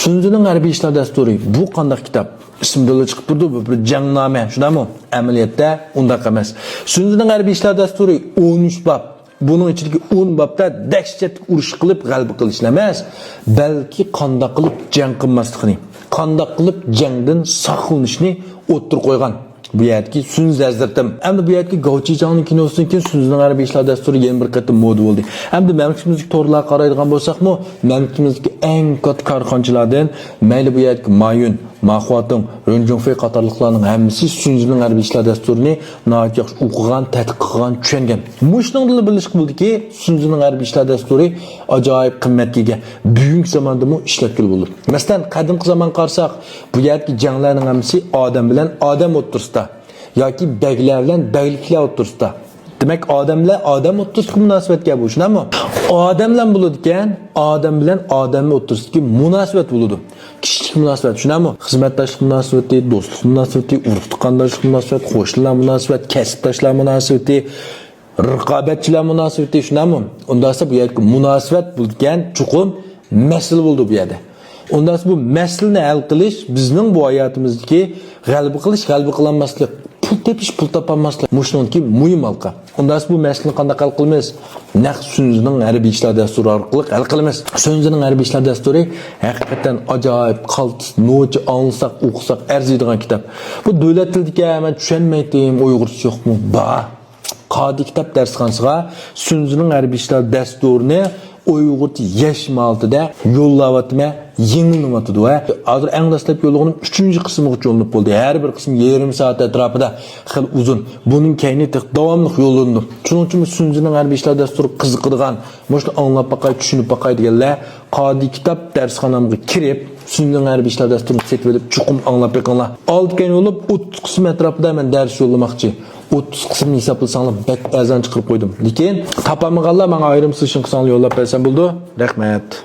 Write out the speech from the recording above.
Sunzining harbiy ishlar dasturi bu qanday kitob? İsmida chiqib turdi, bu bir jangnoma, shundaymi? Amaliyotda undaq emas. Sunzining harbiy ishlar dasturi 13 bob. Bunun ichidagi 10 bobda dahshat urush qilib g'alaba qilish emas, balki qanday qilib jang qilmaslikni, qanday qilib jangdan saqlanishni o'ttirib qo'ygan. Bu yerdagi Sunz hazratim. Endi bu yerdagi Gauchijanning kinosidan keyin Sunzining harbiy ishlar dasturi yana bir qator moda bo'ldi. Endi mamlakatimizga to'g'rilar qaraydigan bo'lsak-mu, mamlakatimizdagi eng katta korxonachilardan mayli bu yerdagi Mayun, Mahvatın, Rönjongfei qatorliqlarning hammasi Sunzining harbiy ishlar dasturini nihoyat yaxshi o'qigan, tadqiq qilgan, tushungan. Mushuningda bilishib bo'ldiki, Sunzining harbiy ishlar dasturi ajoyib qimmatga ega. Bugungi zamonda mu ishlatgan bo'ldi. Masalan, qadimgi zaman qarsak, bu yerdagi janglarning hammasi odam bilan odam o'tirsida yoki baglar bilan bagliklar o'tirsida. Demek odam o'tirsida munosabatga bu, shunami? Odam bilan bo'ladi ekan, odam bilan odamni o'tirsida munosabat bo'ladi. Kishilik munosabat, shunami? Xizmatdoshlik munosabati, do'stlik munosabati, urug' tuqqandoshlik munosabati, qo'shnilar munosabati, kasbdoshlar munosabati, raqobatchilar munosabati, shunami? Undasa bu yerga munosabat bo'lgan chuqur masala bo'ldi bu yerda. Undasa bu masalani hal qilish bizning bu hayotimizdagi g'alaba qilinmaslik, pul tepish, pul topolmaslik, mushunki muhim halqa. Undasa bu masalani qanday hal qilamiz? Naq Sunzining harbiy ishlar dasturi orqali hal qilamiz. Sunzining harbiy ishlar dasturi haqiqatan ajoyib, qaltis, no'chi anlasak, o'qisak arziydigan kitob. Bu davlat tilidagi men tushunmaydim, Uyg'urcha yo'qmi? Ba. Qodi kitob darsxonasiga Sunzining harbiy ishlar dasturini Uyg'urcha yashmaltida yo'llayaptimi? Yengilmayapti va hozir eng dastlab yo'llig'ining 3-qismiga yo'llanib bo'ldi. Har bir qism 20 soat atrofida xil uzun. Buning kayni davomli yo'llandi. Shuning uchun Sunzining harbiy ishlar dasturi qiziqadigan, mushuni anglab baqay, tushunib baqay deganlar qodi kitob darsxonamga kirib, Sunzining harbiy ishlar dasturini setib olib, chuqur anglab beqinglar. Oldi kayn yo'lib 30 qism atrofida men dars yo'llamoqchi. 30 qismni hisoblasanglar bak azon chiqarib qo'ydim. Lekin topamaganlar menga ayrim session qilsanglar yo'llab bersam bo'ldi. Rahmat.